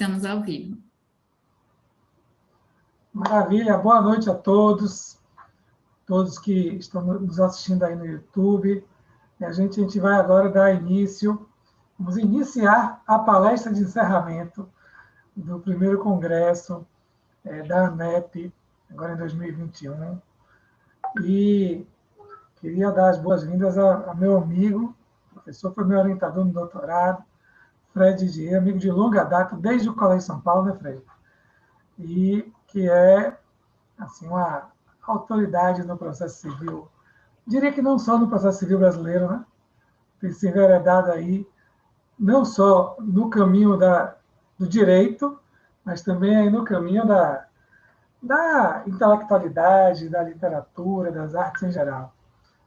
Estamos ao vivo. Maravilha, boa noite a todos que estão nos assistindo aí no YouTube. E a gente vai agora dar início, vamos iniciar a palestra de encerramento do primeiro congresso da ANEP, agora em 2021. E queria dar as boas-vindas a meu amigo, professor, foi meu orientador no doutorado, Fred Dier, amigo de longa data, desde o Colégio São Paulo, né, Fred? E que é assim, uma autoridade no processo civil. Diria que não só no processo civil brasileiro, né? Tem se enveredado aí, não só no caminho do direito, mas também aí no caminho da intelectualidade, da literatura, das artes em geral.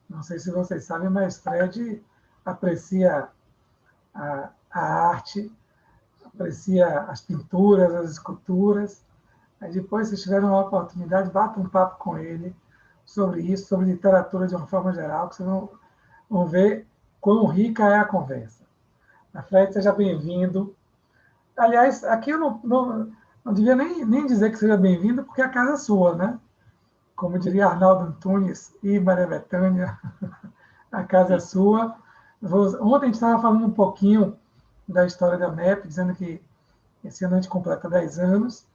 Não sei se vocês sabem, mas Fred aprecia a arte, aprecia as pinturas, as esculturas. Aí depois, se tiverem uma oportunidade, bata um papo com ele sobre isso, sobre literatura de uma forma geral, que vocês vão ver quão rica é a conversa. Fred, seja bem-vindo. Aliás, aqui eu não devia nem dizer que seja bem-vindo, porque a casa é sua, né? Como diria Arnaldo Antunes e Maria Bethânia, a casa é sua. Ontem a gente estava falando um pouquinho da história da MEP, dizendo que esse ano a gente completa 10 anos,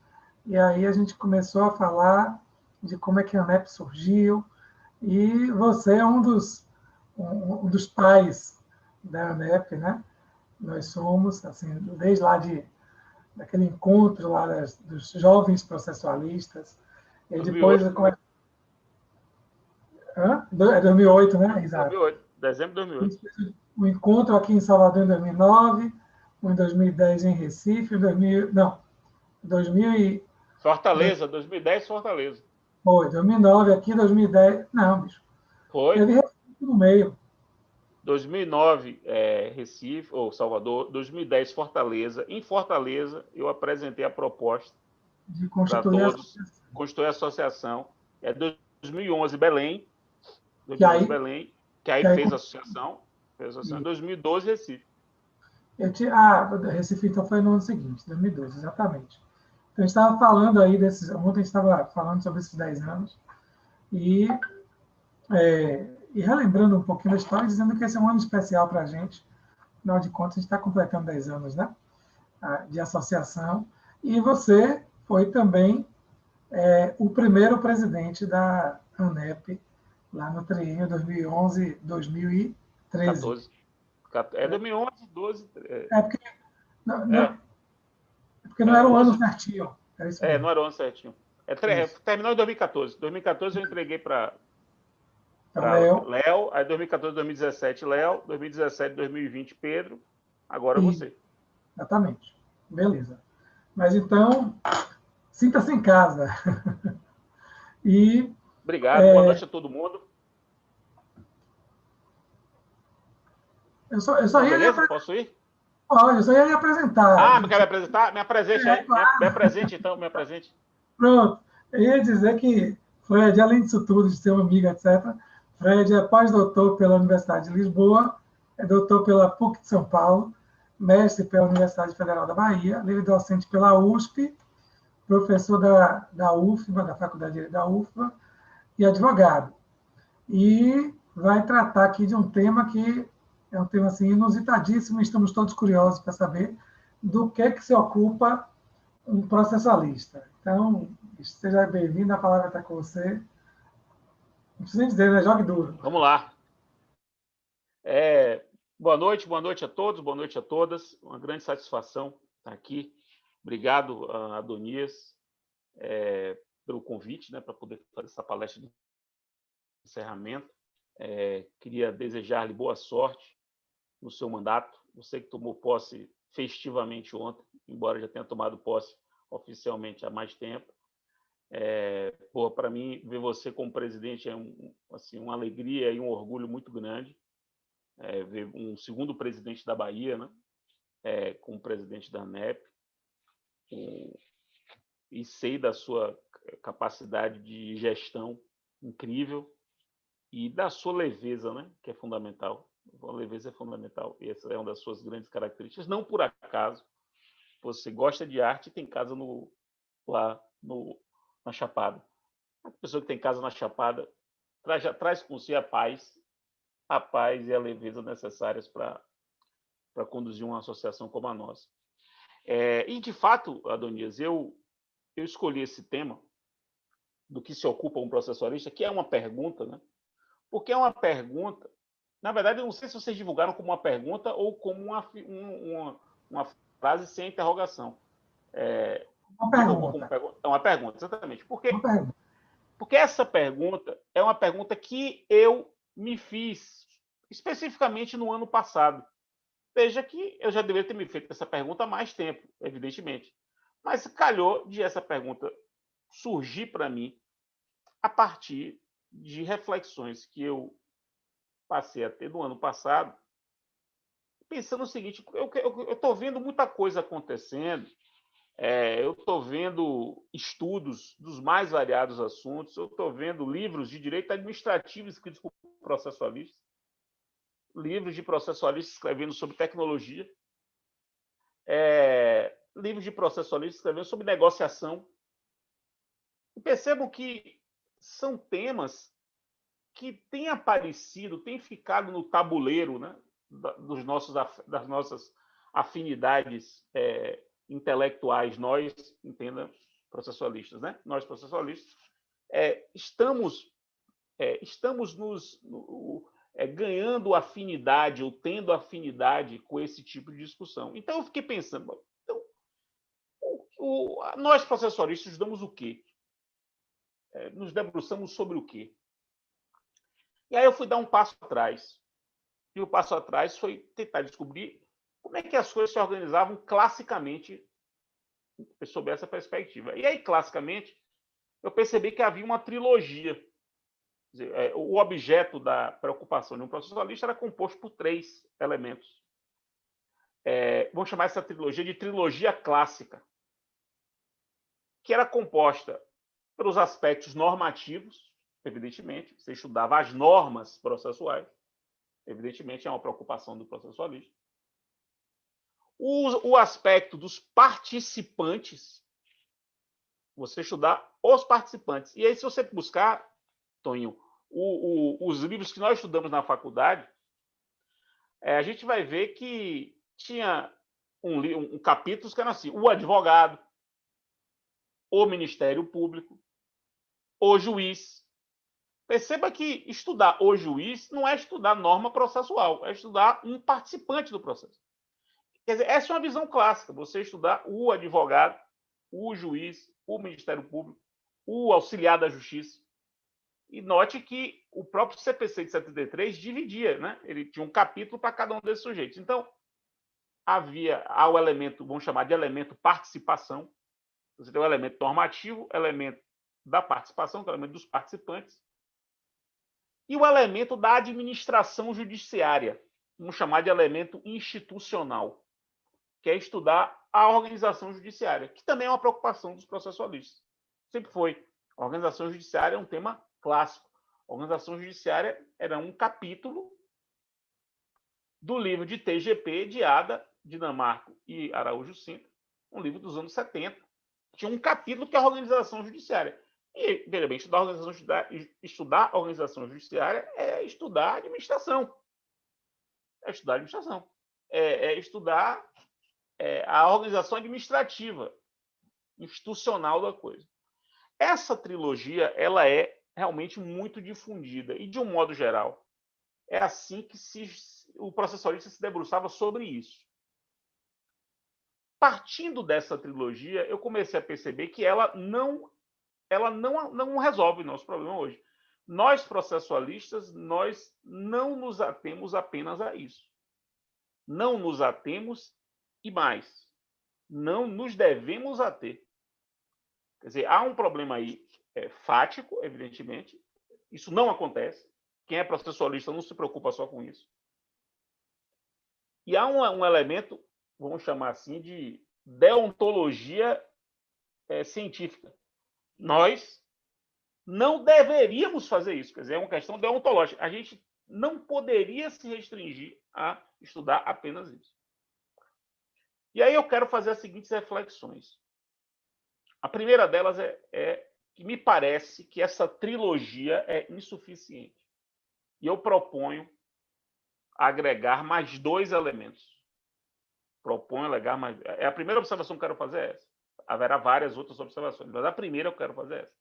e aí a gente começou a falar de como é que a ANEP surgiu, e você é um dos pais da ANEP, né? Nós somos, assim, desde lá daquele encontro lá dos jovens processualistas, e depois... 2008. É 2008, né? Exato. 2008, dezembro de 2008. O encontro aqui em Salvador em 2009, um em 2010 em Recife, 2000 e... Fortaleza, 2010, Fortaleza. Foi, 2009 aqui, 2010... Não, bicho. Foi. Teve Recife no meio. 2009, Recife, ou Salvador. 2010, Fortaleza. Em Fortaleza, eu apresentei a proposta De para constituir todos constituir a associação. 2011, Belém. 2011, Belém, que aí fez a associação. Fez a associação. 2012, Recife. Recife então foi no ano seguinte, 2012, exatamente. Então a gente estava falando aí desses... Ontem a gente estava falando sobre esses 10 anos e relembrando um pouquinho da história, dizendo que esse é um ano especial para a gente. Afinal de contas, a gente está completando 10 anos, né? De associação. E você foi também o primeiro presidente da ANEP, lá no triênio 2011-2013. 14. É 2011, 12... Porque não era o ano certinho. Não era o ano certinho. Terminou em 2014. 2014 eu entreguei para Léo, aí 2014, 2017, Léo, 2017, 2020, Pedro, agora você. Exatamente. Beleza. Mas então, sinta-se em casa. Obrigado, boa noite a todo mundo. Eu só beleza? Posso ir? Olha, eu só ia lhe apresentar. Quer me apresentar? Me apresente aí. Claro. Me apresente, então, me apresente. Pronto. Eu ia dizer que Fred, além disso tudo, de ser um amigo, etc., Fred é pós-doutor pela Universidade de Lisboa, é doutor pela PUC de São Paulo, mestre pela Universidade Federal da Bahia, livre-docente pela USP, professor da UFBA, da Faculdade da UFBA, e advogado. E vai tratar aqui de um tema que é um tema assim, inusitadíssimo, e estamos todos curiosos para saber do que se ocupa um processualista. Então, seja bem-vindo, a palavra está com você. Não precisa nem dizer, né? Jogue duro. Vamos lá. Boa noite a todos, boa noite a todas. Uma grande satisfação estar aqui. Obrigado, Adonias, pelo convite, né, para poder fazer essa palestra de encerramento. Queria desejar-lhe boa sorte no seu mandato. Você que tomou posse festivamente ontem, embora já tenha tomado posse oficialmente há mais tempo. Para mim, ver você como presidente é uma alegria e um orgulho muito grande. Ver um segundo presidente da Bahia, né? Como presidente da ANEP. E sei da sua capacidade de gestão incrível e da sua leveza, né? Que é fundamental. A leveza é fundamental. E essa é uma das suas grandes características. Não por acaso, você gosta de arte e tem casa lá na Chapada. A pessoa que tem casa na Chapada traz com si a paz e a leveza necessárias para conduzir uma associação como a nossa. E, de fato, Adonias, eu escolhi esse tema do que se ocupa um processualista, que é uma pergunta, né? Porque é uma pergunta. Na verdade, eu não sei se vocês divulgaram como uma pergunta ou como uma frase sem interrogação. Uma pergunta. É uma pergunta, exatamente. Uma pergunta. Porque essa pergunta é uma pergunta que eu me fiz especificamente no ano passado. Veja que eu já deveria ter me feito essa pergunta há mais tempo, evidentemente. Mas calhou de essa pergunta surgir para mim a partir de reflexões que eu passei a ter no ano passado, pensando o seguinte: eu estou vendo muita coisa acontecendo, eu estou vendo estudos dos mais variados assuntos, eu estou vendo livros de direito administrativo escritos por processualistas, livros de processualistas escrevendo sobre tecnologia, livros de processualistas escrevendo sobre negociação. E percebo que são temas que têm aparecido, têm ficado no tabuleiro, né, das nossas afinidades intelectuais, nós, entenda, processualistas, né? Nós, processualistas, estamos ganhando afinidade ou tendo afinidade com esse tipo de discussão. Então, eu fiquei pensando, então, nós, processualistas, estudamos o quê? Nos debruçamos sobre o quê? E aí eu fui dar um passo atrás. E o passo atrás foi tentar descobrir como é que as coisas se organizavam classicamente sob essa perspectiva. E aí, classicamente, eu percebi que havia uma trilogia. Quer dizer, o objeto da preocupação de um processualista era composto por 3 elementos. Vamos chamar essa trilogia de trilogia clássica, que era composta pelos aspectos normativos, evidentemente, você estudava as normas processuais, evidentemente é uma preocupação do processualista. O aspecto dos participantes, você estudar os participantes. E aí, se você buscar, Toninho, os livros que nós estudamos na faculdade, a gente vai ver que tinha um capítulo que era assim: o advogado, o Ministério Público, o juiz. Perceba que estudar o juiz não é estudar norma processual, é estudar um participante do processo. Quer dizer, essa é uma visão clássica, você estudar o advogado, o juiz, o Ministério Público, o auxiliar da justiça. E note que o próprio CPC de 73 dividia, né? Ele tinha um capítulo para cada um desses sujeitos. Então, há o elemento, vamos chamar de elemento participação. Você tem o elemento normativo, elemento da participação, que é o elemento dos participantes, e o elemento da administração judiciária, vamos chamar de elemento institucional, que é estudar a organização judiciária, que também é uma preocupação dos processualistas. Sempre foi. A organização judiciária é um tema clássico. A organização judiciária era um capítulo do livro de TGP, de Ada, Dinamarco e Araújo Sintra, um livro dos anos 70. Tinha um capítulo que é a organização judiciária. E, veja bem, estudar a organização judiciária é estudar a administração. É estudar a administração. É estudar a organização administrativa, institucional da coisa. Essa trilogia, ela é realmente muito difundida. E, de um modo geral, é assim que o processualista se debruçava sobre isso. Partindo dessa trilogia, eu comecei a perceber que ela não resolve o nosso problema hoje. Nós, processualistas, nós não nos atemos apenas a isso. Não nos atemos e mais, não nos devemos ater. Quer dizer, há um problema aí fático, evidentemente. Isso não acontece. Quem é processualista não se preocupa só com isso. E há um elemento, vamos chamar assim, de deontologia científica. Nós não deveríamos fazer isso. Quer dizer, é uma questão deontológica. A gente não poderia se restringir a estudar apenas isso. E aí eu quero fazer as seguintes reflexões. A primeira delas é que me parece que essa trilogia é insuficiente. E eu proponho agregar mais 2 elementos. Proponho agregar mais... A primeira observação que eu quero fazer é essa. Haverá várias outras observações, mas a primeira eu quero fazer é essa.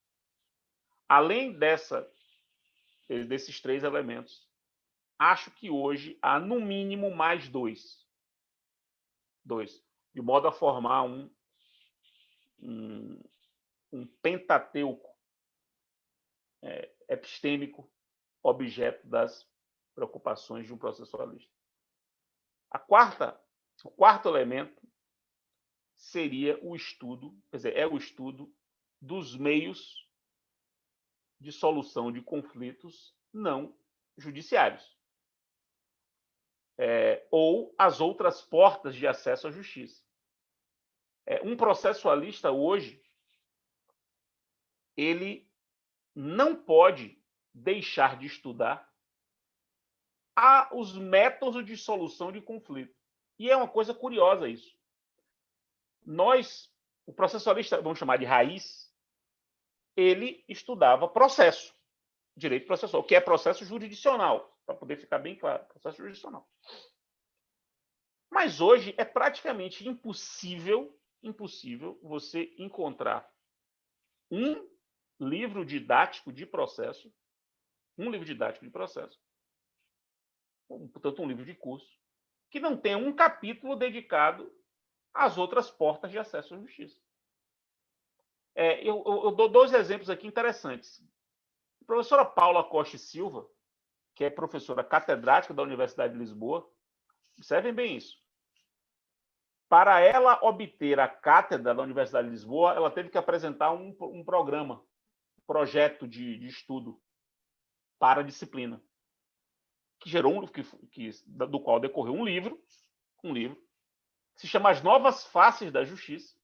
Além desses 3 elementos, acho que hoje há, no mínimo, mais 2. De modo a formar um pentateuco epistêmico, objeto das preocupações de um processualista. O quarto elemento seria o estudo, quer dizer, é o estudo dos meios de solução de conflitos não judiciários, ou as outras portas de acesso à justiça. Um processualista hoje, ele não pode deixar de estudar os métodos de solução de conflito. E é uma coisa curiosa isso. O processualista, vamos chamar de raiz, ele estudava processo, direito processual, que é processo jurisdicional, para poder ficar bem claro, processo jurisdicional. Mas hoje é praticamente impossível você encontrar um livro didático de processo, portanto, um livro de curso, que não tenha um capítulo dedicado às outras portas de acesso à justiça. Eu dou 2 exemplos aqui interessantes. A professora Paula Costa e Silva, que é professora catedrática da Universidade de Lisboa, observem bem isso. Para ela obter a cátedra da Universidade de Lisboa, ela teve que apresentar um programa, projeto de estudo para a disciplina, que gerou do qual decorreu um livro, que se chama As Novas Faces da Justiça.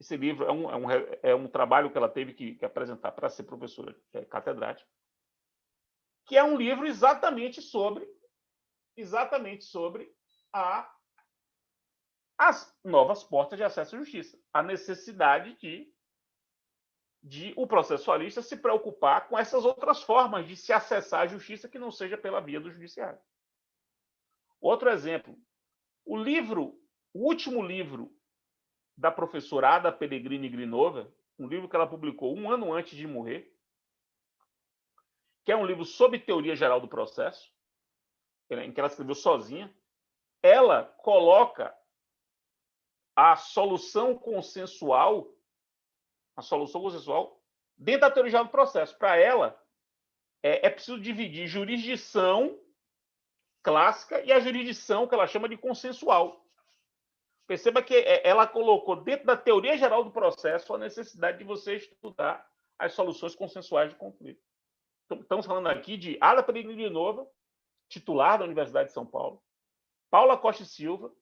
Esse livro é um trabalho que ela teve que apresentar para ser professora catedrática, que é um livro exatamente sobre as novas portas de acesso à justiça, a necessidade de o processualista se preocupar com essas outras formas de se acessar à justiça que não seja pela via do judiciário. Outro exemplo, o último livro da professora Ada Pellegrini Grinova, um livro que ela publicou 1 ano antes de morrer, que é um livro sobre teoria geral do processo, em que ela escreveu sozinha, ela coloca a solução consensual dentro da teoria geral do processo. Para ela, é preciso dividir jurisdição clássica e a jurisdição que ela chama de consensual. Perceba que ela colocou dentro da teoria geral do processo a necessidade de você estudar as soluções consensuais de conflito. Então, estamos falando aqui de Ada Pellegrini Grinova, titular da Universidade de São Paulo, Paula Costa e Silva,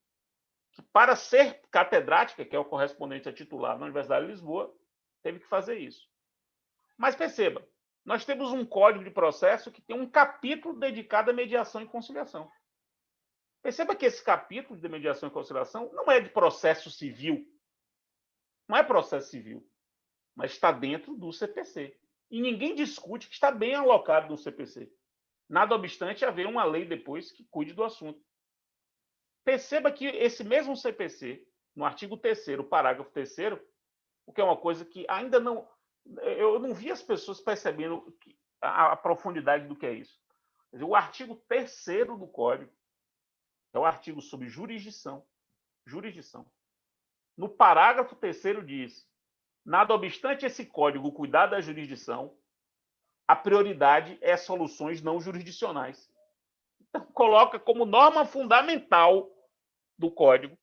que para ser catedrática, que é o correspondente a titular na Universidade de Lisboa, teve que fazer isso. Mas perceba, nós temos um código de processo que tem um capítulo dedicado à mediação e conciliação. Perceba que esse capítulo de mediação e conciliação não é de processo civil. Não é processo civil, mas está dentro do CPC. E ninguém discute que está bem alocado no CPC. Nada obstante haver uma lei depois que cuide do assunto. Perceba que esse mesmo CPC, no artigo 3º, parágrafo 3º, o que é uma coisa que ainda não... Eu não vi as pessoas percebendo a profundidade do que é isso. O artigo 3º do Código é o artigo sobre jurisdição. No parágrafo 3º diz: nada obstante esse Código cuidar da jurisdição, a prioridade é soluções não jurisdicionais. Então, coloca como norma fundamental do Código,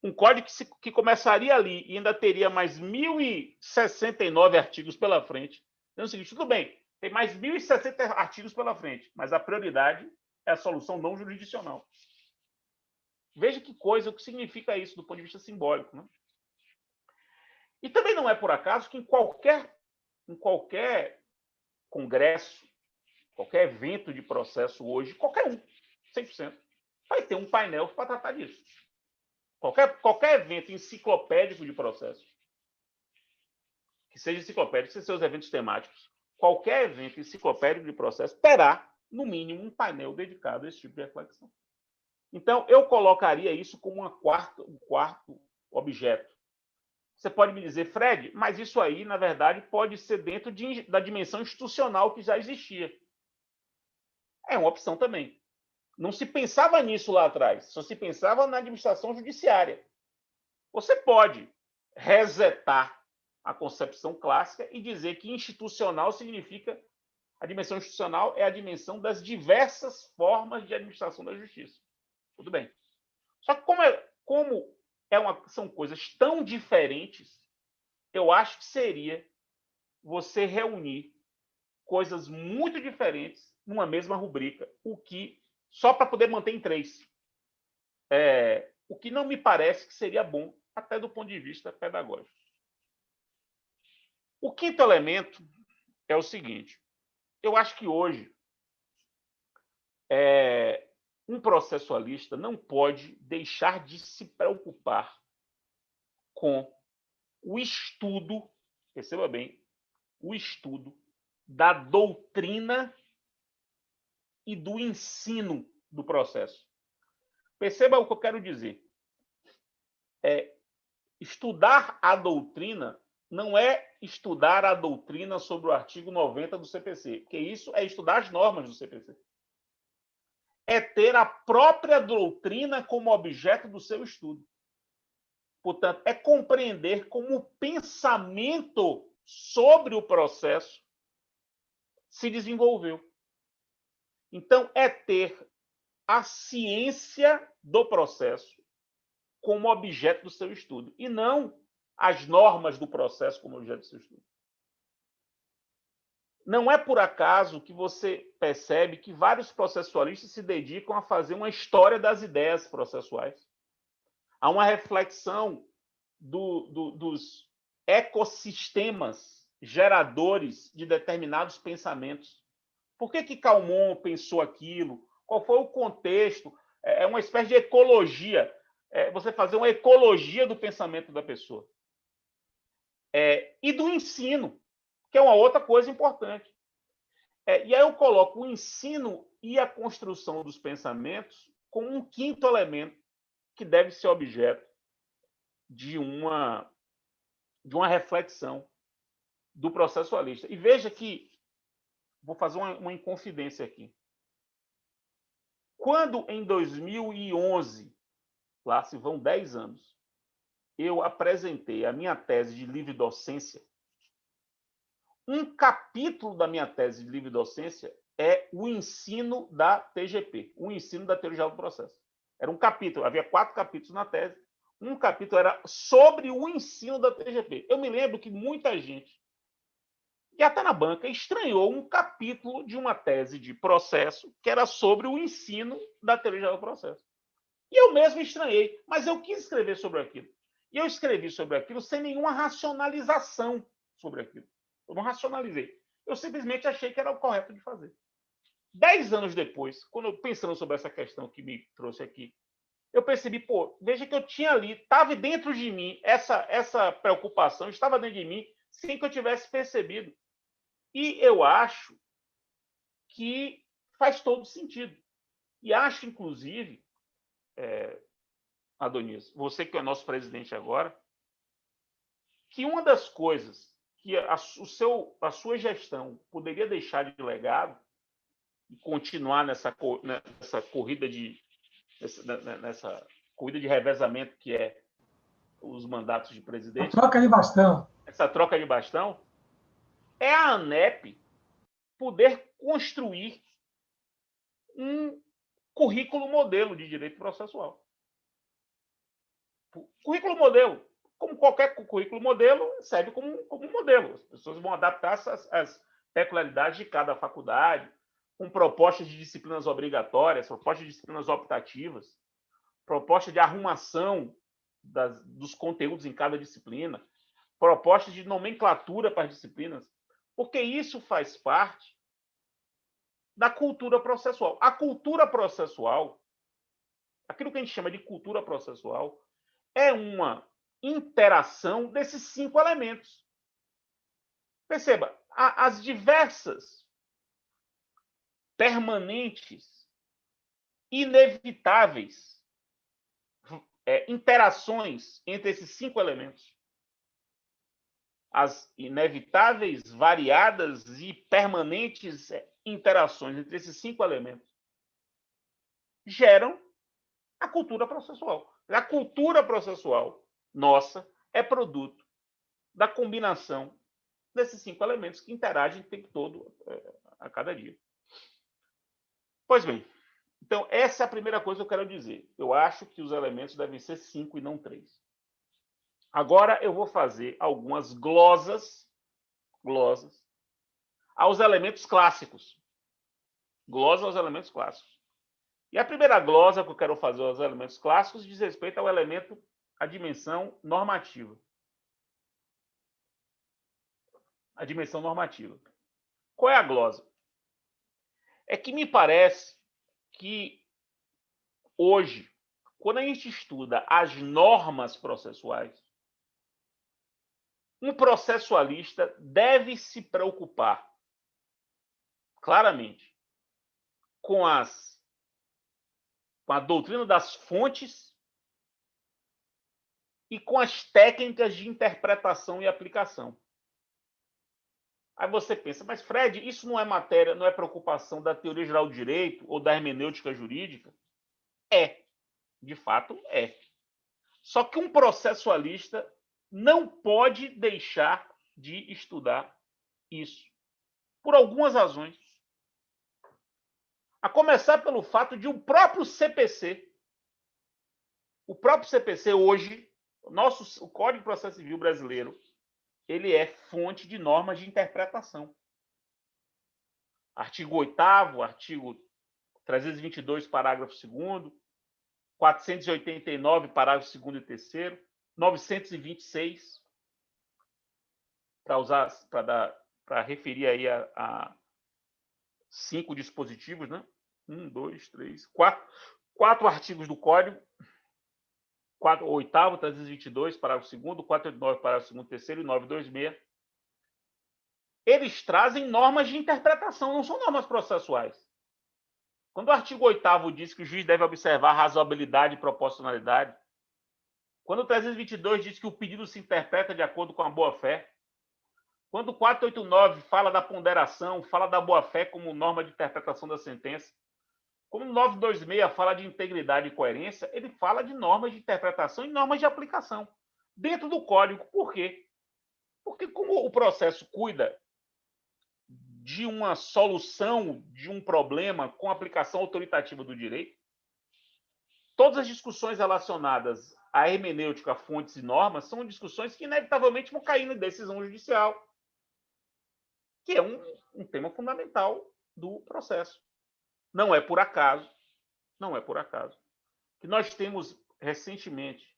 um código que começaria ali e ainda teria mais 1.069 artigos pela frente. Então, é o seguinte, tudo bem, tem mais 1.060 artigos pela frente, mas a prioridade é a solução não jurisdicional. Veja que coisa, o que significa isso do ponto de vista simbólico, né? E também não é por acaso que em qualquer congresso, qualquer evento de processo hoje, qualquer um, 100%, vai ter um painel para tratar disso. qualquer evento enciclopédico de processo, que seja enciclopédico, que seja seus eventos temáticos, qualquer evento enciclopédico de processo terá, no mínimo, um painel dedicado a esse tipo de reflexão. Então, eu colocaria isso como um quarto objeto. Você pode me dizer, Fred, mas isso aí, na verdade, pode ser dentro da dimensão institucional que já existia. É uma opção também. Não se pensava nisso lá atrás, só se pensava na administração judiciária. Você pode resetar a concepção clássica e dizer que institucional significa a dimensão institucional é a dimensão das diversas formas de administração da justiça. Tudo bem. Só que como são coisas tão diferentes, eu acho que seria você reunir coisas muito diferentes numa mesma rubrica, o que só para poder manter em 3. O que não me parece que seria bom, até do ponto de vista pedagógico. O quinto elemento é o seguinte: eu acho que hoje um processualista não pode deixar de se preocupar com o estudo, perceba bem, o estudo da doutrina e do ensino do processo. Perceba o que eu quero dizer. Estudar a doutrina não é estudar a doutrina sobre o artigo 90 do CPC, porque isso é estudar as normas do CPC. É ter a própria doutrina como objeto do seu estudo. Portanto, é compreender como o pensamento sobre o processo se desenvolveu. Então, é ter a ciência do processo como objeto do seu estudo, e não as normas do processo como objeto do seu estudo. Não é por acaso que você percebe que vários processualistas se dedicam a fazer uma história das ideias processuais, a uma reflexão dos ecossistemas geradores de determinados pensamentos. Por que Calmon pensou aquilo? Qual foi o contexto? É uma espécie de ecologia. Você fazer uma ecologia do pensamento da pessoa. E do ensino, que é uma outra coisa importante. E aí eu coloco o ensino e a construção dos pensamentos como um quinto elemento que deve ser objeto de uma reflexão do processualista. E veja que, vou fazer uma inconfidência aqui. Quando, em 2011, lá se vão 10 anos, eu apresentei a minha tese de livre docência, um capítulo da minha tese de livre docência é o ensino da TGP, o ensino da Teoria Geral do Processo. Era um capítulo, havia 4 capítulos na tese, um capítulo era sobre o ensino da TGP. Eu me lembro que muita gente, e até na banca, estranhou um capítulo de uma tese de processo que era sobre o ensino da Teoria Geral do Processo. E eu mesmo estranhei, mas eu quis escrever sobre aquilo. E eu escrevi sobre aquilo sem nenhuma racionalização sobre aquilo. Eu não racionalizei. Eu simplesmente achei que era o correto de fazer. 10 anos depois, quando eu pensando sobre essa questão que me trouxe aqui, eu percebi, veja que eu tinha ali, estava dentro de mim, essa preocupação estava dentro de mim, sem que eu tivesse percebido. E eu acho que faz todo sentido. E acho, inclusive, Adonias, você que é nosso presidente agora, que uma das coisas que a sua gestão poderia deixar de legado e continuar nessa corrida nessa corrida de revezamento que é os mandatos de presidente. A troca de bastão. Essa troca de bastão é a ANEP poder construir um currículo modelo de direito processual. Currículo modelo, como qualquer currículo modelo, serve como um modelo. As pessoas vão adaptar às peculiaridades de cada faculdade, com propostas de disciplinas obrigatórias, propostas de disciplinas optativas, proposta de arrumação dos conteúdos em cada disciplina, propostas de nomenclatura para as disciplinas, porque isso faz parte da cultura processual. A cultura processual, aquilo que a gente chama de cultura processual, é uma interação desses 5 elementos. Perceba, as diversas, permanentes, inevitáveis interações entre esses 5 elementos. As inevitáveis, variadas e permanentes interações entre esses 5 elementos geram a cultura processual. A cultura processual nossa é produto da combinação desses 5 elementos que interagem o tempo todo, a cada dia. Pois bem, então essa é a primeira coisa que eu quero dizer. Eu acho que os elementos devem ser 5 e não 3. Agora eu vou fazer algumas glosas aos elementos clássicos. Glosa aos elementos clássicos. E a primeira glosa que eu quero fazer aos elementos clássicos diz respeito ao elemento, a dimensão normativa. A dimensão normativa. Qual é a glosa? É que me parece que hoje, quando a gente estuda as normas processuais, um processualista deve se preocupar claramente com a doutrina das fontes e com as técnicas de interpretação e aplicação. Aí você pensa, mas Fred, isso não é matéria, não é preocupação da teoria geral do direito ou da hermenêutica jurídica? É, de fato é. Só que um processualista não pode deixar de estudar isso, por algumas razões. A começar pelo fato de o próprio CPC hoje, o Código de Processo Civil brasileiro, ele é fonte de normas de interpretação. Artigo 8º, artigo 322, parágrafo 2º, 489, parágrafo 2º e 3º, 926, para referir aí a 5 dispositivos, né? 1, 2, 3, 4 artigos do Código, 8º, 322, parágrafo 2º, 489, parágrafo 2º, 3º e 926. Eles trazem normas de interpretação, não são normas processuais. Quando o artigo 8º diz que o juiz deve observar razoabilidade e proporcionalidade, quando o 322 diz que o pedido se interpreta de acordo com a boa-fé, quando o 489 fala da ponderação, fala da boa-fé como norma de interpretação da sentença, como o 926 fala de integridade e coerência, ele fala de normas de interpretação e normas de aplicação dentro do código. Por quê? Porque como o processo cuida de uma solução de um problema com aplicação autoritativa do direito, todas as discussões relacionadas à hermenêutica, fontes e normas são discussões que inevitavelmente vão cair na decisão judicial, que é um tema fundamental do processo. Não é por acaso que nós temos recentemente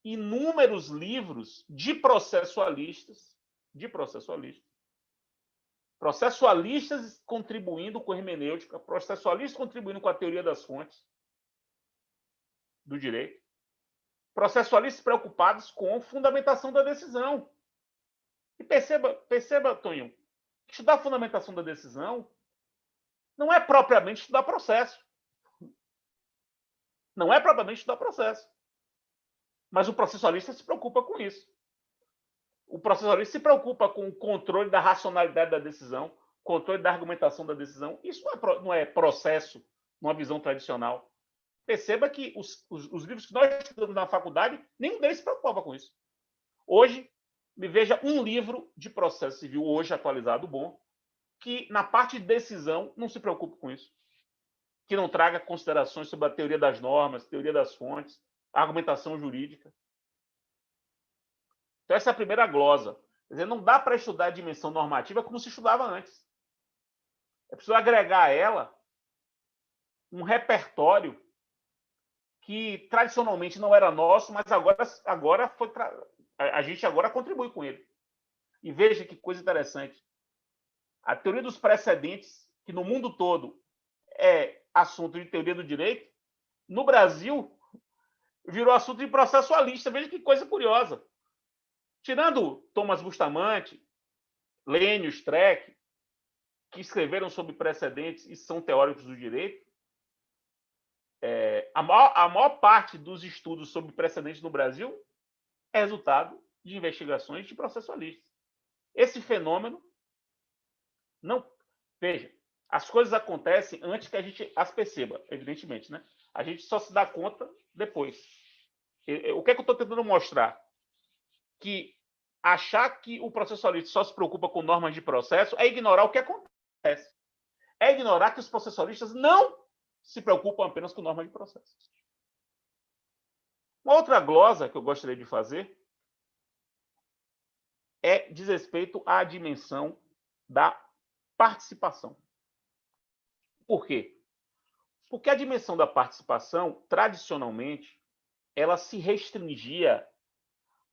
inúmeros livros de processualistas contribuindo com hermenêutica, processualistas contribuindo com a teoria das fontes do direito, processualistas preocupados com fundamentação da decisão. E perceba, Tonho, estudar a fundamentação da decisão não é propriamente estudar processo. Não é propriamente estudar processo. Mas o processualista se preocupa com isso. O processualista se preocupa com o controle da racionalidade da decisão, controle da argumentação da decisão. Isso não é processo numa visão tradicional. Perceba que os livros que nós estudamos na faculdade, nenhum deles se preocupava com isso. Hoje, me veja um livro de processo civil, hoje atualizado, bom, que na parte de decisão não se preocupe com isso. Que não traga considerações sobre a teoria das normas, teoria das fontes, argumentação jurídica. Então, essa é a primeira glosa. Quer dizer, não dá para estudar a dimensão normativa como se estudava antes. É preciso agregar a ela um repertório que tradicionalmente não era nosso, mas agora foi a gente agora contribui com ele. E veja que coisa interessante. A teoria dos precedentes, que no mundo todo é assunto de teoria do direito, no Brasil virou assunto de processualista. Veja que coisa curiosa. Tirando Thomas Bustamante, Lênio Streck, que escreveram sobre precedentes e são teóricos do direito, a maior parte dos estudos sobre precedentes no Brasil é resultado de investigações de processualistas. Esse fenômeno não... Veja, as coisas acontecem antes que a gente as perceba, evidentemente, né? A gente só se dá conta depois. O que é que eu estou tentando mostrar? Que achar que o processualista só se preocupa com normas de processo é ignorar o que acontece. É ignorar que os processualistas não se preocupam apenas com normas de processo. Uma outra glosa que eu gostaria de fazer diz respeito à dimensão da participação. Por quê? Porque a dimensão da participação, tradicionalmente, ela se restringia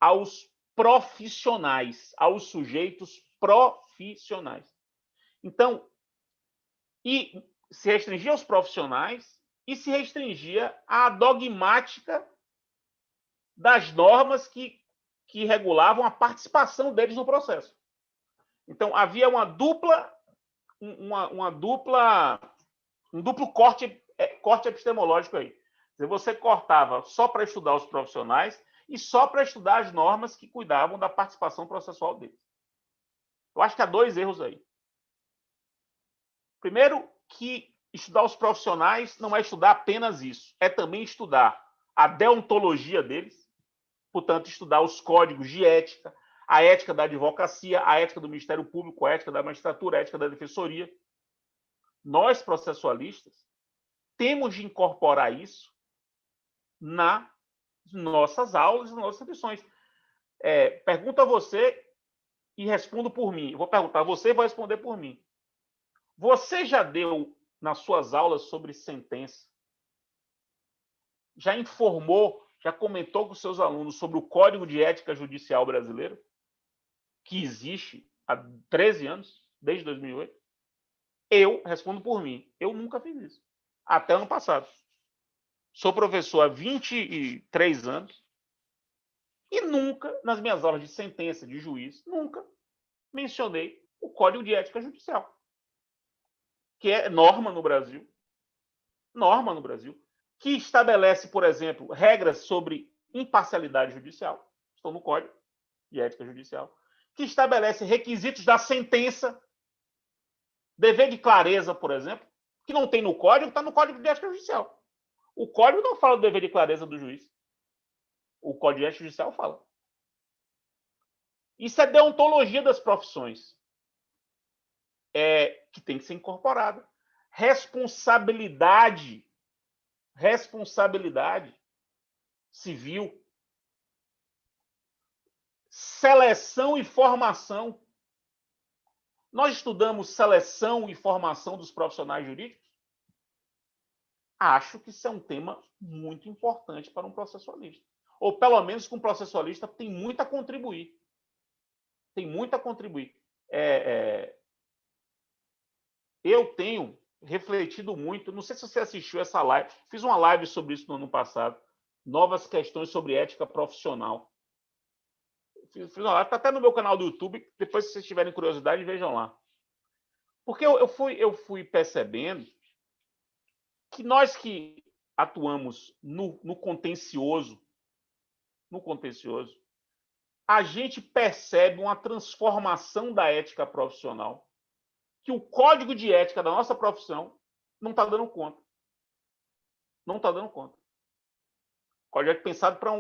aos profissionais, aos sujeitos profissionais. Então, e se restringia aos profissionais e se restringia à dogmática das normas que regulavam a participação deles no processo. Então, havia um duplo corte epistemológico aí. Você cortava só para estudar os profissionais e só para estudar as normas que cuidavam da participação processual deles. Eu acho que há dois erros aí. Primeiro, que estudar os profissionais não é estudar apenas isso, é também estudar a deontologia deles, portanto, estudar os códigos de ética, a ética da advocacia, a ética do Ministério Público, a ética da magistratura, a ética da defensoria. Nós, processualistas, temos de incorporar isso nas nossas aulas, nas nossas lições. Pergunto a você e respondo por mim. Eu vou perguntar a você e vou responder por mim. Você já deu, nas suas aulas sobre sentença, já informou, já comentou com seus alunos sobre o Código de Ética Judicial Brasileiro, que existe há 13 anos, desde 2008? Eu respondo por mim. Eu nunca fiz isso. Até ano passado. Sou professor há 23 anos e nunca, nas minhas aulas de sentença de juiz, nunca mencionei o Código de Ética Judicial, que é norma no Brasil, que estabelece, por exemplo, regras sobre imparcialidade judicial, estão no Código de Ética Judicial, que estabelece requisitos da sentença, dever de clareza, por exemplo, que não tem no Código, está no Código de Ética Judicial. O Código não fala do dever de clareza do juiz. O Código de Ética Judicial fala. Isso é deontologia das profissões, que tem que ser incorporada. Responsabilidade civil. Seleção e formação. Nós estudamos seleção e formação dos profissionais jurídicos? Acho que isso é um tema muito importante para um processualista. Ou, pelo menos, que um processualista tem muito a contribuir. Eu tenho refletido muito, não sei se você assistiu essa live, fiz uma live sobre isso no ano passado, novas questões sobre ética profissional. Fiz uma live, está até no meu canal do YouTube, depois, se vocês tiverem curiosidade, vejam lá. Porque eu fui percebendo que nós que atuamos no contencioso, a gente percebe uma transformação da ética profissional que o código de ética da nossa profissão não está dando conta. Não está dando conta. O código de ética pensado para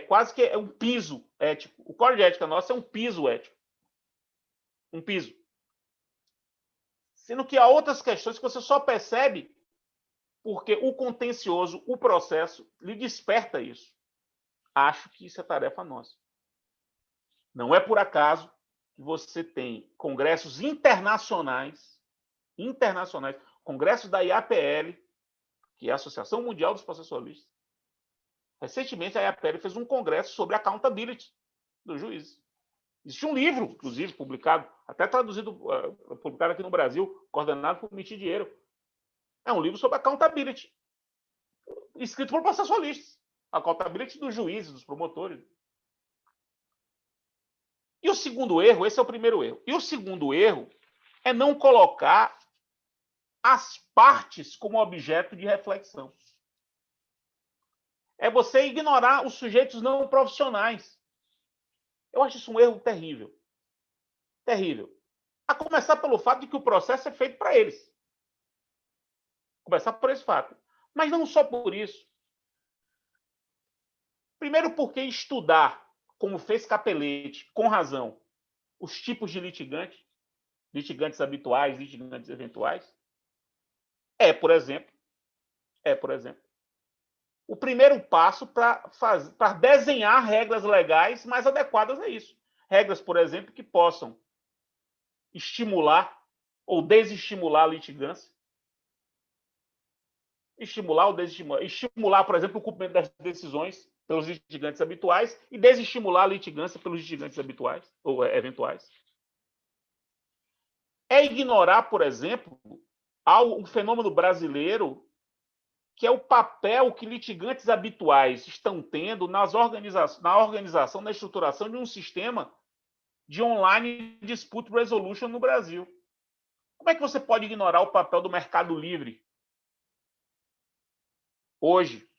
quase que um piso ético. O código de ética nosso é um piso ético. Um piso. Sendo que há outras questões que você só percebe porque o contencioso, o processo, lhe desperta isso. Acho que isso é tarefa nossa. Não é por acaso que você tem congressos internacionais, congressos da IAPL, que é a Associação Mundial dos Processualistas. Recentemente, a IAPL fez um congresso sobre accountability dos juízes. Existe um livro, inclusive, publicado, até traduzido, publicado aqui no Brasil, coordenado por Miti Dinheiro. É um livro sobre accountability. escrito por processualistas. A accountability dos juízes, dos promotores. E o segundo erro, esse é o primeiro erro. E o segundo erro é não colocar as partes como objeto de reflexão. É você ignorar os sujeitos não profissionais. Eu acho isso um erro terrível. Terrível. A começar pelo fato de que o processo é feito para eles. Começar por esse fato. Mas não só por isso. Primeiro porque estudar, como fez Capelletti, com razão, os tipos de litigantes habituais, litigantes eventuais, por exemplo, o primeiro passo para desenhar regras legais mais adequadas a isso. Regras, por exemplo, que possam estimular ou desestimular a litigância. Estimular ou desestimular. Estimular, por exemplo, o cumprimento das decisões pelos litigantes habituais e desestimular a litigância pelos litigantes habituais ou eventuais. É ignorar, por exemplo, um fenômeno brasileiro que é o papel que litigantes habituais estão tendo na organização, na estruturação de um sistema de online dispute resolution no Brasil. Como é que você pode ignorar o papel do mercado livre hoje,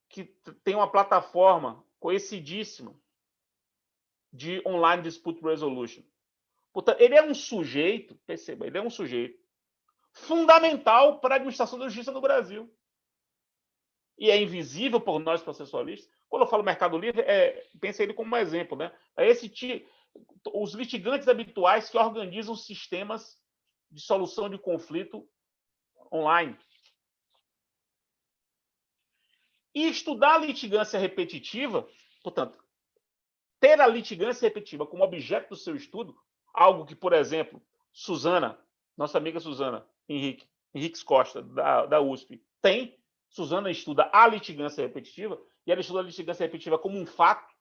que tem uma plataforma conhecidíssima de online dispute resolution? Portanto, ele é um sujeito, perceba, ele é um sujeito fundamental para a administração da justiça no Brasil. E é invisível por nós processualistas. Quando eu falo mercado livre, pense ele como um exemplo, né? Os litigantes habituais que organizam sistemas de solução de conflito online. E estudar a litigância repetitiva, portanto, ter a litigância repetitiva como objeto do seu estudo, algo que, por exemplo, Suzana, nossa amiga Suzana Henriques Costa, da USP, tem. Suzana estuda a litigância repetitiva, e ela estuda a litigância repetitiva como um fato,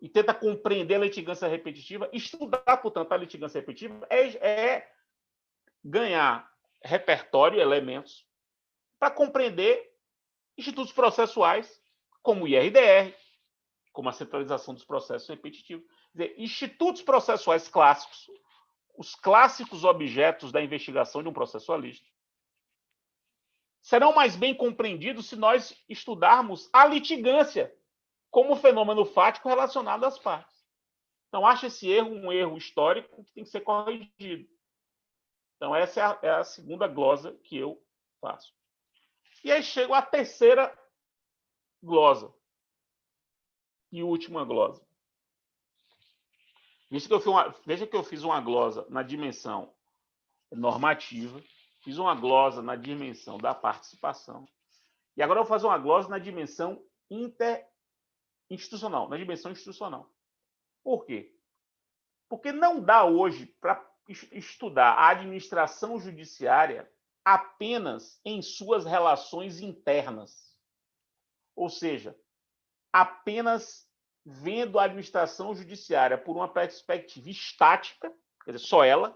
e tenta compreender a litigância repetitiva. Estudar, portanto, a litigância repetitiva é ganhar repertório, elementos, para compreender institutos processuais, como o IRDR, como a centralização dos processos repetitivos. Quer dizer, institutos processuais clássicos, os clássicos objetos da investigação de um processualista, serão mais bem compreendidos se nós estudarmos a litigância como fenômeno fático relacionado às partes. Então, acho esse erro um erro histórico que tem que ser corrigido. Então, essa é a segunda glosa que eu faço. E aí chego à terceira glosa e última glosa. Veja que eu fiz uma glosa na dimensão normativa, fiz uma glosa na dimensão da participação, e agora eu vou fazer uma glosa na dimensão interinstitucional, na dimensão institucional. Por quê? Porque não dá hoje para estudar a administração judiciária apenas em suas relações internas. Ou seja, apenas vendo a administração judiciária por uma perspectiva estática, quer dizer, só ela,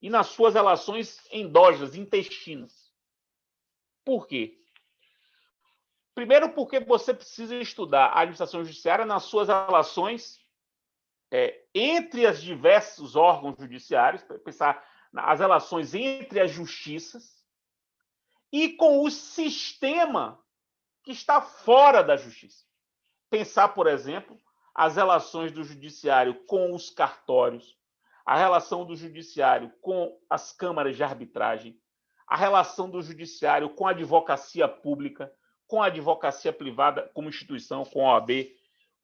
e nas suas relações endógenas, intestinas. Por quê? Primeiro, porque você precisa estudar a administração judiciária nas suas relações entre os diversos órgãos judiciários, pensar nas relações entre as justiças e com o sistema que está fora da justiça. Pensar, por exemplo, as relações do judiciário com os cartórios, a relação do judiciário com as câmaras de arbitragem, a relação do judiciário com a advocacia pública, com a advocacia privada como instituição, com a OAB,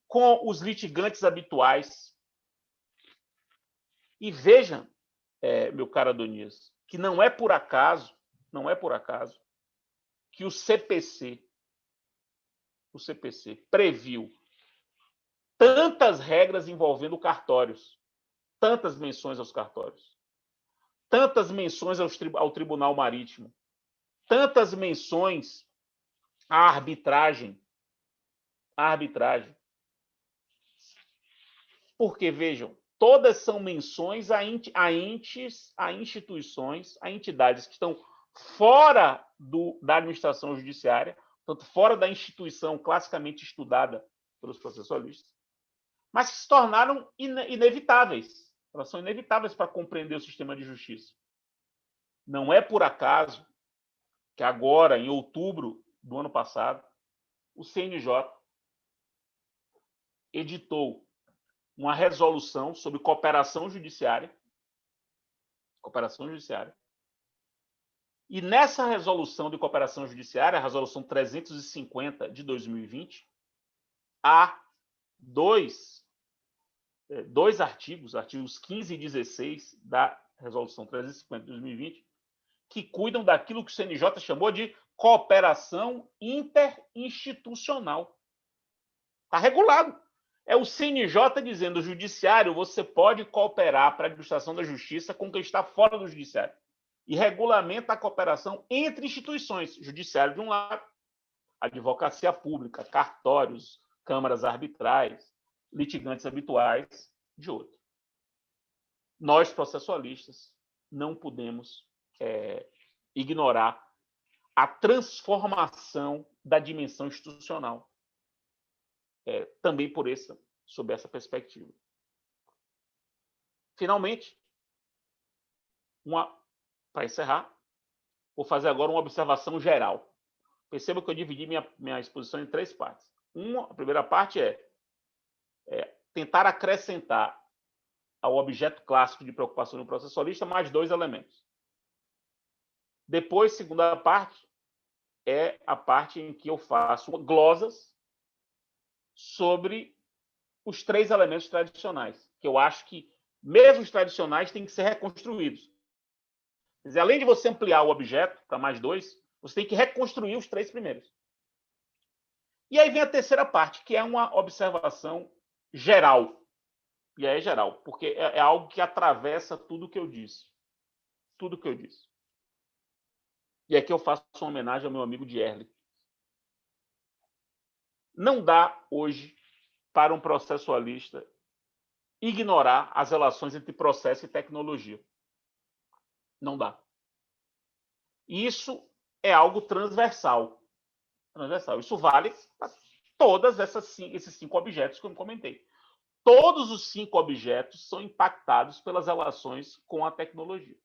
com os litigantes habituais. E vejam, meu caro Adonias, que não é por acaso que o CPC previu tantas regras envolvendo cartórios, tantas menções aos cartórios, tantas menções ao Tribunal Marítimo, tantas menções à arbitragem. Porque, vejam, todas são menções a instituições, a entidades que estão fora da administração judiciária, tanto fora da instituição classicamente estudada pelos processualistas, mas que se tornaram inevitáveis. Elas são inevitáveis para compreender o sistema de justiça. Não é por acaso que agora, em outubro do ano passado, o CNJ editou uma resolução sobre cooperação judiciária. E nessa resolução de cooperação judiciária, a resolução 350 de 2020, há dois artigos 15 e 16 da resolução 350 de 2020, que cuidam daquilo que o CNJ chamou de cooperação interinstitucional. Está regulado. É o CNJ dizendo: o judiciário, você pode cooperar para a administração da justiça com quem está fora do judiciário. E regulamenta a cooperação entre instituições. Judiciário de um lado, advocacia pública, cartórios, câmaras arbitrais, litigantes habituais de outro. Nós, processualistas, não podemos ignorar a transformação da dimensão institucional. Também sob essa perspectiva. Finalmente, para encerrar, vou fazer agora uma observação geral. Perceba que eu dividi minha exposição em 3 partes. A primeira parte é tentar acrescentar ao objeto clássico de preocupação do processualista mais 2 elementos. Depois, segunda parte, é a parte em que eu faço glosas sobre os 3 elementos tradicionais, que eu acho que, mesmo os tradicionais, têm que ser reconstruídos. Quer dizer, além de você ampliar o objeto para mais 2, você tem que reconstruir os 3 primeiros. E aí vem a terceira parte, que é uma observação geral. E aí é geral, porque é algo que atravessa tudo que eu disse. Tudo que eu disse. E aqui eu faço uma homenagem ao meu amigo Dierle. Não dá hoje para um processualista ignorar as relações entre processo e tecnologia. Não dá. Isso é algo transversal. Isso vale para todos esses 5 objetos que eu comentei. Todos os 5 objetos são impactados pelas relações com a tecnologia.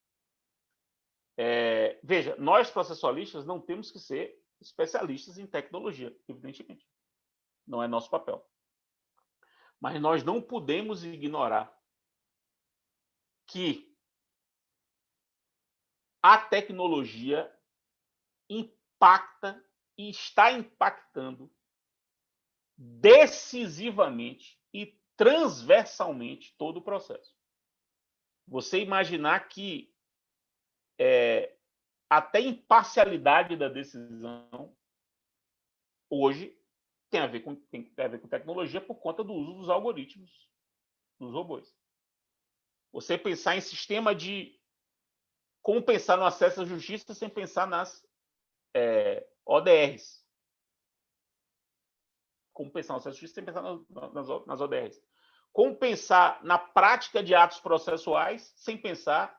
Veja, nós processualistas não temos que ser especialistas em tecnologia, evidentemente. Não é nosso papel. Mas nós não podemos ignorar que a tecnologia impacta e está impactando decisivamente e transversalmente todo o processo. Você imaginar que até a imparcialidade da decisão hoje tem a ver com tecnologia por conta do uso dos algoritmos, dos robôs. Você pensar em sistema de... Como pensar no acesso à justiça sem pensar nas ODRs. Como pensar no acesso à justiça sem pensar nas ODRs. Como pensar na prática de atos processuais sem pensar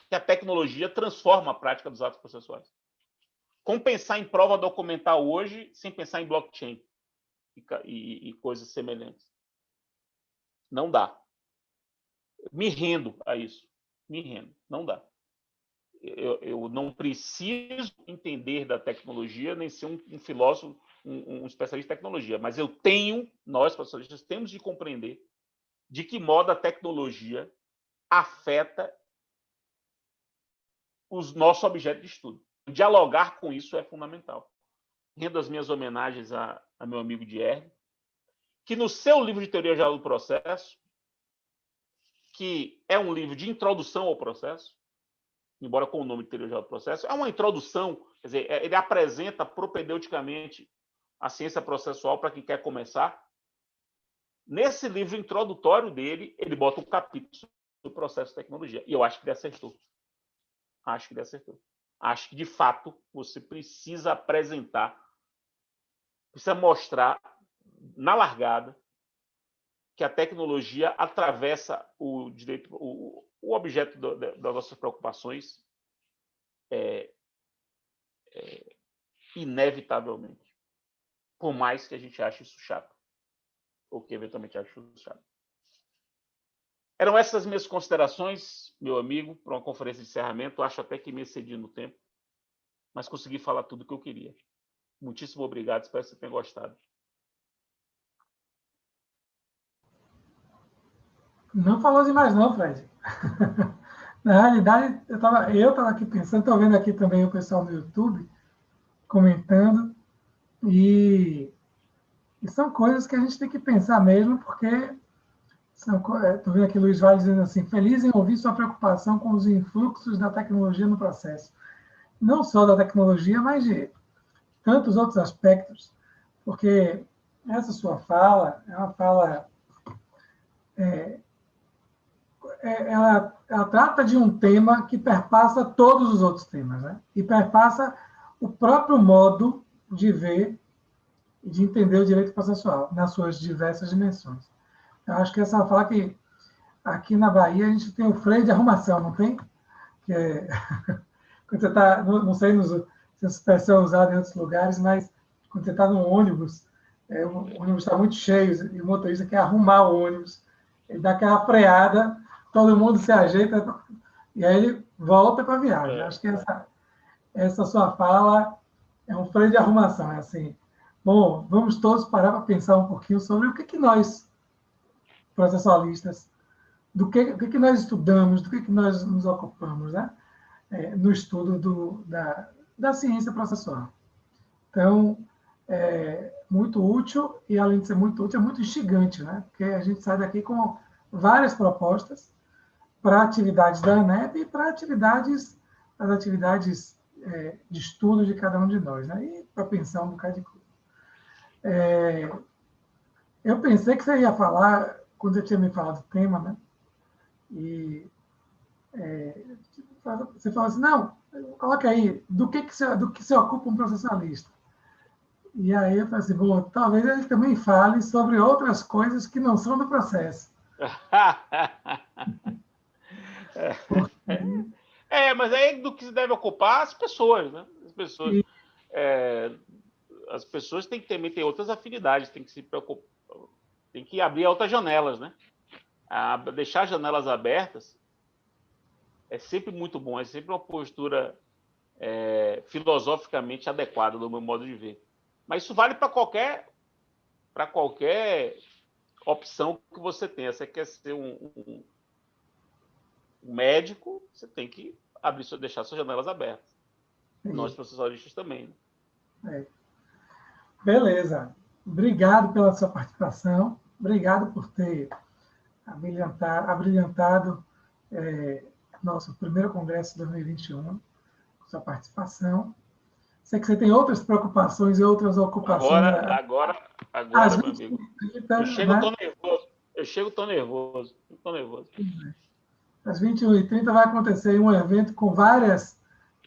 que a tecnologia transforma a prática dos atos processuais. Como pensar em prova documental hoje sem pensar em blockchain e coisas semelhantes. Não dá. Me rendo a isso. Me rendo. Não dá. Eu não preciso entender da tecnologia, nem ser um filósofo, um especialista em tecnologia, mas nós, professores, temos de compreender de que modo a tecnologia afeta os nossos objetos de estudo. Dialogar com isso é fundamental. Rendo as minhas homenagens a meu amigo Dierle, que no seu livro de Teoria Geral do Processo, que é um livro de introdução ao processo, embora com o nome de Teoria Geral do Processo, é uma introdução, quer dizer, ele apresenta propedeuticamente a ciência processual para quem quer começar. Nesse livro introdutório dele, ele bota um capítulo do processo de tecnologia. E eu acho que ele acertou. Acho que, de fato, você precisa apresentar, precisa mostrar, na largada, que a tecnologia atravessa o direito, o objeto das nossas preocupações inevitavelmente. Por mais que a gente ache isso chato. Ou que eventualmente ache isso chato. Eram essas minhas considerações, meu amigo, para uma conferência de encerramento. Acho até que me excedi no tempo, mas consegui falar tudo o que eu queria. Muitíssimo obrigado, espero que você tenha gostado. Não falou demais não, Fred. Na realidade, eu estava aqui pensando, estou vendo aqui também o pessoal no YouTube comentando, e são coisas que a gente tem que pensar mesmo, porque estou vendo aqui o Luiz Vale dizendo assim, feliz em ouvir sua preocupação com os influxos da tecnologia no processo. Não só da tecnologia, mas de tantos outros aspectos, porque essa sua fala é uma fala... ela trata de um tema que perpassa todos os outros temas, né? E perpassa o próprio modo de ver e de entender o direito processual, nas suas diversas dimensões. Eu acho que essa fala que aqui na Bahia a gente tem o freio de arrumação, não tem? Que é, quando você está, não sei se essa expressão é usada em outros lugares, mas quando você está num ônibus, o ônibus está muito cheio e o motorista quer arrumar o ônibus, ele dá aquela freada, todo mundo se ajeita e aí ele volta para a viagem. Acho que essa sua fala é um freio de arrumação, é assim. Bom, vamos todos parar para pensar um pouquinho sobre o que nós, processualistas, o que nós estudamos, do que nós nos ocupamos, né? No estudo da ciência processual. Então, muito útil, e além de ser muito útil, é muito instigante, né? Porque a gente sai daqui com várias propostas para atividades da ANEP e para as atividades de estudo de cada um de nós, né? E para pensar um bocado de coisa. Eu pensei que você ia falar, quando você tinha me falado do tema, né? E você falou assim, não, coloca aí, do que se ocupa um processualista? E aí eu falei assim, bom, talvez ele também fale sobre outras coisas que não são do processo. Mas aí do que se deve ocupar as pessoas, né? As pessoas têm que também ter outras afinidades, têm que se preocupar, tem que abrir outras janelas, né? Deixar janelas abertas é sempre muito bom, é sempre uma postura filosoficamente adequada do meu modo de ver. Mas isso vale para qualquer opção que você tenha. Você quer ser um médico, você tem que deixar suas janelas abertas. Nós, processualistas, também. Né? Beleza. Obrigado pela sua participação. Obrigado por ter abrilhantado nosso primeiro congresso de 2021, com sua participação. Sei que você tem outras preocupações e outras ocupações. Agora, meu amigo. Eu chego, tô nervoso. Às 21h30 vai acontecer um evento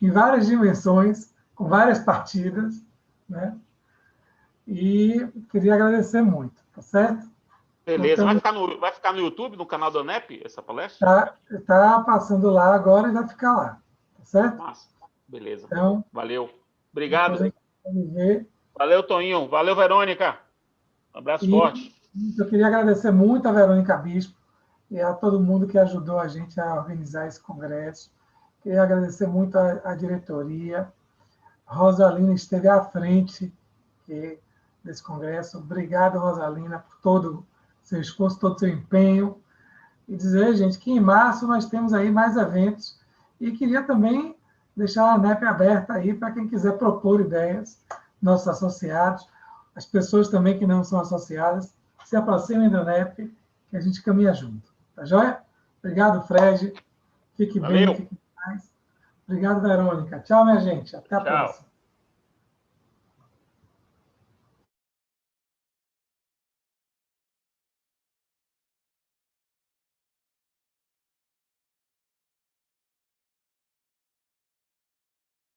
em várias dimensões, com várias partidas, né? E queria agradecer muito, tá certo? Beleza. Então, vai ficar no YouTube, no canal da ANEP, essa palestra? Está passando lá agora e vai ficar lá, tá certo? Massa. Beleza. Então, valeu. Obrigado. Ver. Valeu, Toninho. Valeu, Verônica. Um abraço forte. Eu queria agradecer muito a Verônica Bispo e a todo mundo que ajudou a gente a organizar esse congresso. Queria agradecer muito a diretoria. Rosalina esteve à frente desse congresso. Obrigado, Rosalina, por todo o seu esforço, todo o seu empenho. E dizer, gente, que em março nós temos aí mais eventos. E queria também deixar a ANEP aberta aí para quem quiser propor ideias, nossos associados, as pessoas também que não são associadas, se aproximem da ANEP, que a gente caminha junto. Tá joia? Obrigado, Fred. Fique bem, fique em paz. Obrigado, Verônica. Tchau, minha gente. Até a próxima.